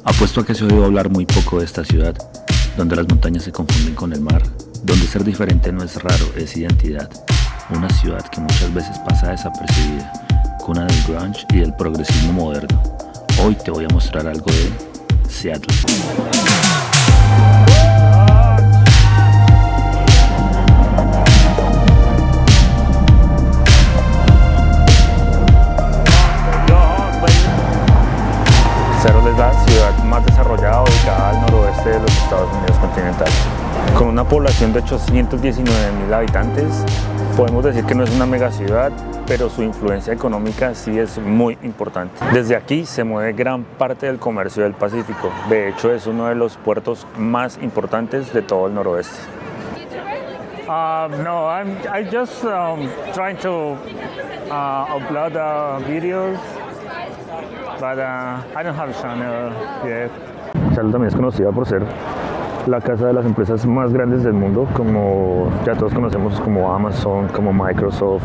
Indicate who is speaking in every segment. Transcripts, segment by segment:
Speaker 1: Apuesto a que se ha oído hablar muy poco de esta ciudad, donde las montañas se confunden con el mar, donde ser diferente no es raro, es identidad. Una ciudad que muchas veces pasa desapercibida, cuna del grunge y del progresismo moderno. Hoy te voy a mostrar algo de Seattle.
Speaker 2: Seattle es la ciudad más desarrollada ubicada al noroeste de los Estados Unidos continentales. Con una población de 819.000 habitantes, podemos decir que no es una megaciudad, pero su influencia económica sí es muy importante. Desde aquí se mueve gran parte del comercio del Pacífico. De hecho, es uno de los puertos más importantes de todo el noroeste.
Speaker 3: No, I just trying to upload videos, but I don't have a channel yet.
Speaker 2: Seattle también es conocida por ser la casa de las empresas más grandes del mundo, como ya todos conocemos, como Amazon, como Microsoft,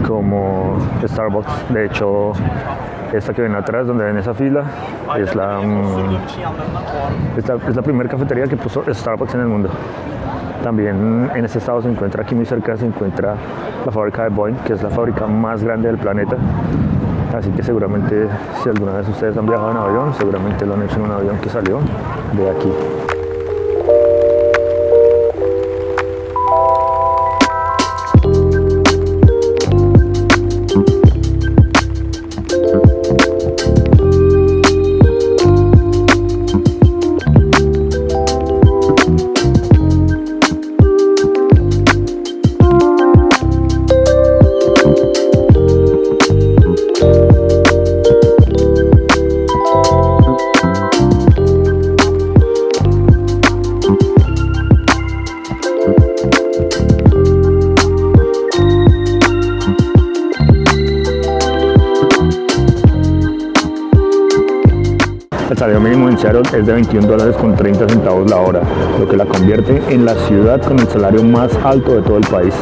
Speaker 2: como Starbucks. De hecho, esta que ven atrás, donde ven esa fila, es la primera cafetería que puso Starbucks en el mundo. También en este estado se encuentra, aquí muy cerca, se encuentra la fábrica de Boeing, que es la fábrica más grande del planeta. Así que seguramente, si alguna vez ustedes han viajado en avión, seguramente lo han hecho en un avión que salió de aquí. El salario mínimo en Seattle es de $21.30 la hora, lo que la convierte en la ciudad con el salario más alto de todo el país.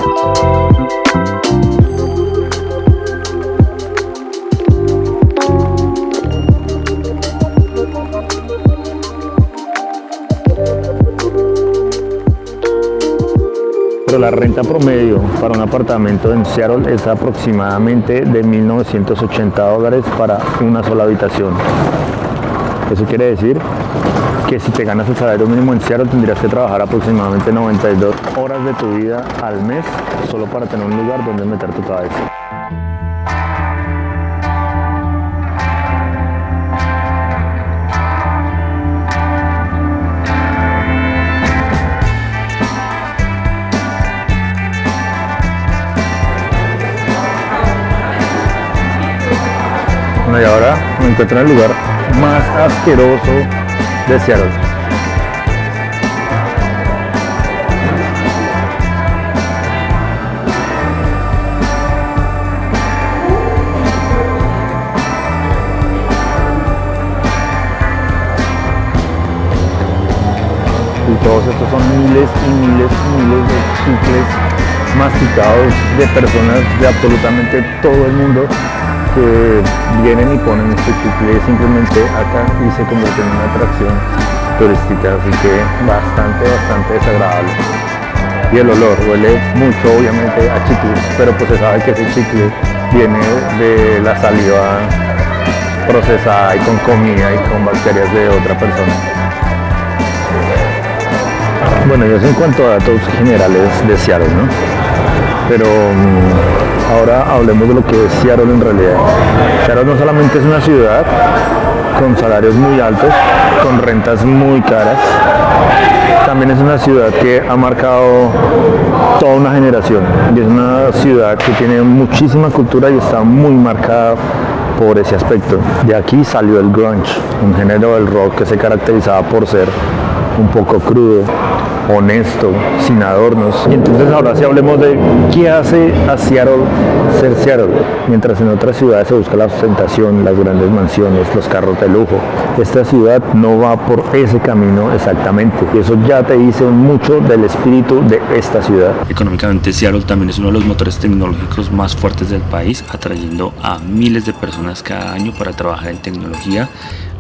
Speaker 2: Pero la renta promedio para un apartamento en Seattle es aproximadamente de $1.980 para una sola habitación. Eso quiere decir que si te ganas el salario mínimo en Seattle tendrías que trabajar aproximadamente 92 horas de tu vida al mes solo para tener un lugar donde meter tu cabeza. Bueno, y ahora me encuentro en el lugar más asqueroso de Seattle. Y todos estos son miles y miles y miles de chicles masticados de personas de absolutamente todo el mundo que vienen y ponen este chicle simplemente acá y se convierte en una atracción turística, así que bastante desagradable. Y el olor huele mucho obviamente a chicle, pero pues se sabe que ese chicle viene de la saliva procesada y con comida y con bacterias de otra persona. Bueno, y eso en cuanto a datos generales de Seattle, ¿no? Pero ahora hablemos de lo que es Seattle en realidad. Seattle no solamente es una ciudad con salarios muy altos, con rentas muy caras, también es una ciudad que ha marcado toda una generación y es una ciudad que tiene muchísima cultura y está muy marcada por ese aspecto. De aquí salió el grunge, un género del rock que se caracterizaba por ser un poco crudo, honesto, sin adornos. Y entonces ahora sí hablemos de qué hace a Seattle ser Seattle. Mientras en otras ciudades se busca la ostentación, las grandes mansiones, los carros de lujo, esta ciudad no va por ese camino exactamente. Y eso ya te dice mucho del espíritu de esta ciudad.
Speaker 1: Económicamente, Seattle también es uno de los motores tecnológicos más fuertes del país, atrayendo a miles de personas cada año para trabajar en tecnología,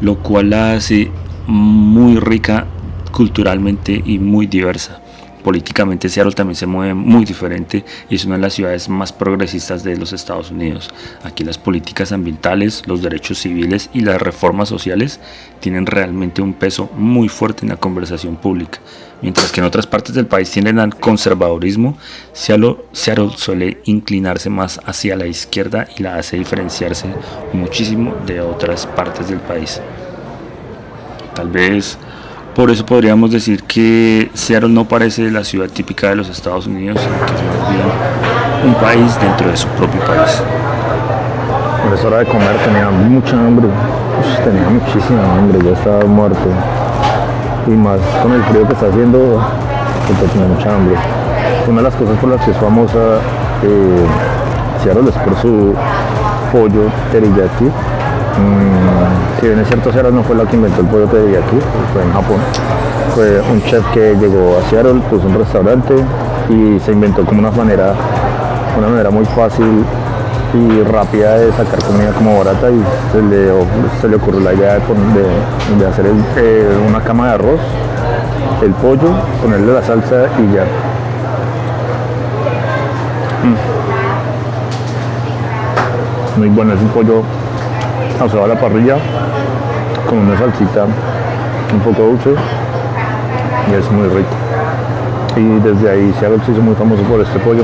Speaker 1: lo cual la hace muy rica culturalmente y muy diversa. Políticamente Seattle también se mueve muy diferente y es una de las ciudades más progresistas de los Estados Unidos. Aquí las políticas ambientales, los derechos civiles y las reformas sociales tienen realmente un peso muy fuerte en la conversación pública. Mientras que en otras partes del país tienden al conservadurismo, Seattle suele inclinarse más hacia la izquierda y la hace diferenciarse muchísimo de otras partes del país. Tal vez por eso podríamos decir que Seattle no parece la ciudad típica de los Estados Unidos, sino que es más bien un país dentro de su propio país.
Speaker 2: Pero es hora de comer, tenía mucha hambre, tenía muchísima hambre, ya estaba muerto. Y más con el frío que está haciendo, tenía mucha hambre. Una de las cosas por las que es famosa Seattle es por su pollo teriyaki. Si bien es cierto, Seattle no fue la que inventó el pollo teriyaki, fue en Japón. Fue un chef que llegó a Seattle, puso un restaurante y se inventó como una manera muy fácil y rápida de sacar comida como barata, y se le ocurrió la idea de hacer una cama de arroz, el pollo, ponerle la salsa y ya. Muy bueno, es un pollo asado a la parrilla con una salsita un poco dulce y es muy rico. Y desde ahí Seattle se hizo muy famoso por este pollo,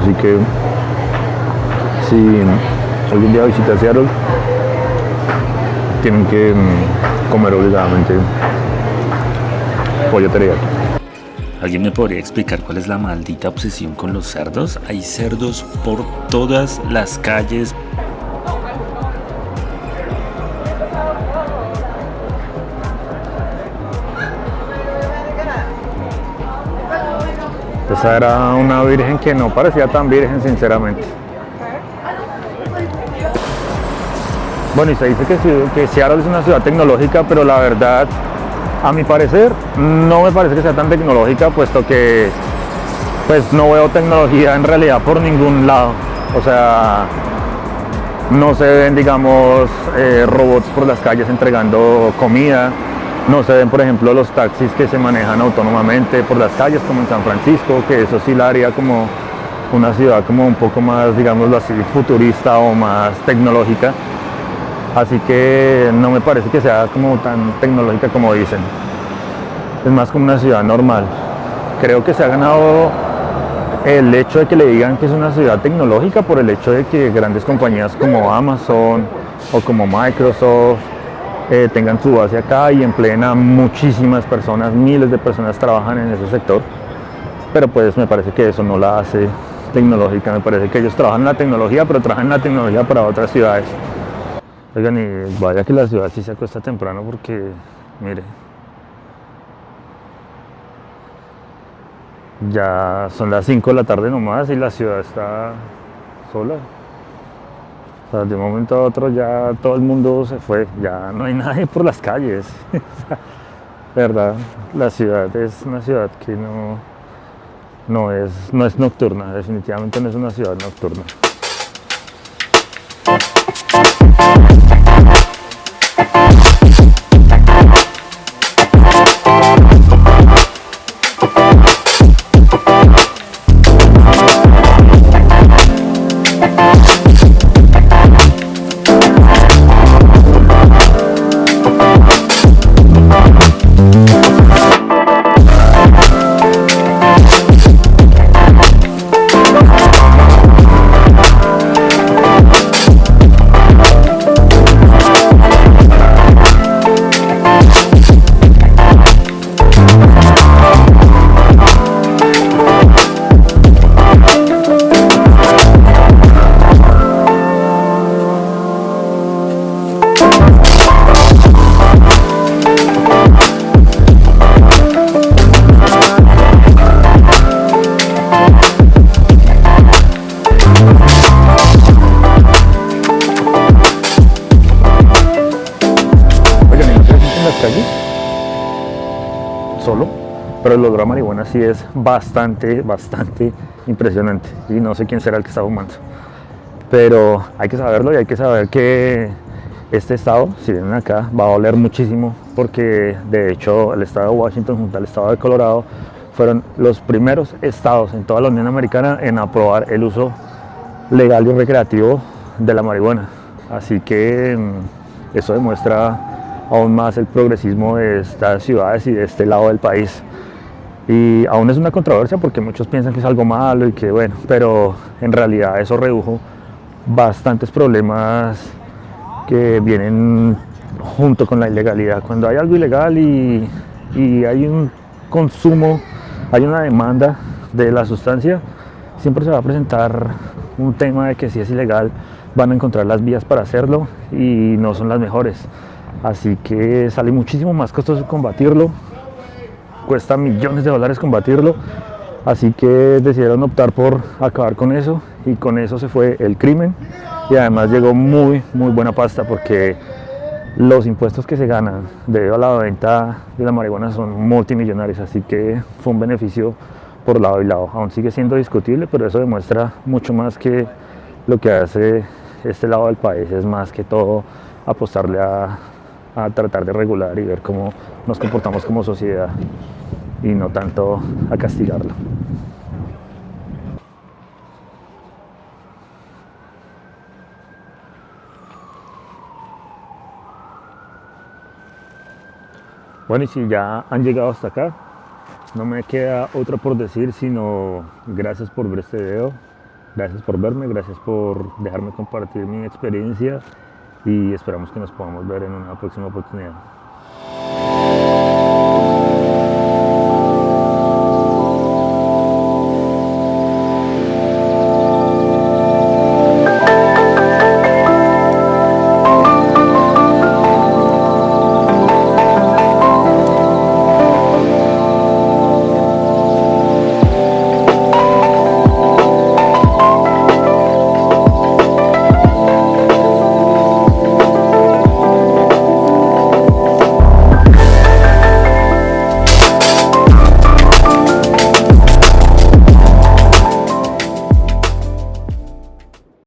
Speaker 2: así que si algún día visitas Seattle tienen que comer obligadamente pollo teriyaki.
Speaker 1: ¿Alguien me podría explicar cuál es la maldita obsesión con los cerdos? Hay cerdos por todas las calles.
Speaker 2: Esa era una virgen que no parecía tan virgen, sinceramente. Bueno, y se dice que Seattle es una ciudad tecnológica, pero la verdad, a mi parecer, no me parece que sea tan tecnológica, puesto que pues no veo tecnología en realidad por ningún lado. O sea, no se ven, digamos, robots por las calles entregando comida. No se ven, por ejemplo, los taxis que se manejan autónomamente por las calles, como en San Francisco, que eso sí la haría como una ciudad como un poco más, digámoslo así, futurista o más tecnológica. Así que no me parece que sea como tan tecnológica como dicen. Es más como una ciudad normal. Creo que se ha ganado el hecho de que le digan que es una ciudad tecnológica por el hecho de que grandes compañías como Amazon o como Microsoft tengan su base acá y empleen a muchísimas personas, miles de personas trabajan en ese sector, pero pues me parece que eso no la hace tecnológica. Me parece que ellos trabajan en la tecnología, pero trabajan en la tecnología para otras ciudades. Oigan, y vaya que la ciudad sí se acuesta temprano, porque mire, ya son las 5 de la tarde nomás y la ciudad está sola. O sea, de un momento a otro ya todo el mundo se fue, ya no hay nadie por las calles. ¿Verdad? La ciudad es una ciudad que no es nocturna, definitivamente no es una ciudad nocturna. Solo, pero el olor a marihuana sí es bastante impresionante y no sé quién será el que está fumando, pero hay que saberlo y hay que saber que Este estado, si vienen acá, va a doler muchísimo porque de hecho el estado de Washington junto al estado de Colorado fueron los primeros estados en toda la Unión Americana en aprobar el uso legal y recreativo de la marihuana. Así que eso demuestra aún más el progresismo de estas ciudades y de este lado del país. Y aún es una controversia porque muchos piensan que es algo malo y que bueno, pero en realidad eso redujo bastantes problemas que vienen junto con la ilegalidad. Cuando hay algo ilegal y hay un consumo, hay una demanda de la sustancia, siempre se va a presentar un tema de que si es ilegal van a encontrar las vías para hacerlo y no son las mejores. Así que sale muchísimo más costoso combatirlo, cuesta millones de dólares combatirlo, así que decidieron optar por acabar con eso y con eso se fue el crimen y además llegó muy buena pasta porque los impuestos que se ganan debido a la venta de la marihuana son multimillonarios, así que fue un beneficio por lado y lado. Aún sigue siendo discutible, pero eso demuestra mucho más que lo que hace este lado del país es más que todo apostarle a tratar de regular y ver cómo nos comportamos como sociedad y no tanto a castigarlo. Bueno, y si ya han llegado hasta acá, no me queda otra por decir sino gracias por ver este video, gracias por verme, gracias por dejarme compartir mi experiencia y esperamos que nos podamos ver en una próxima oportunidad.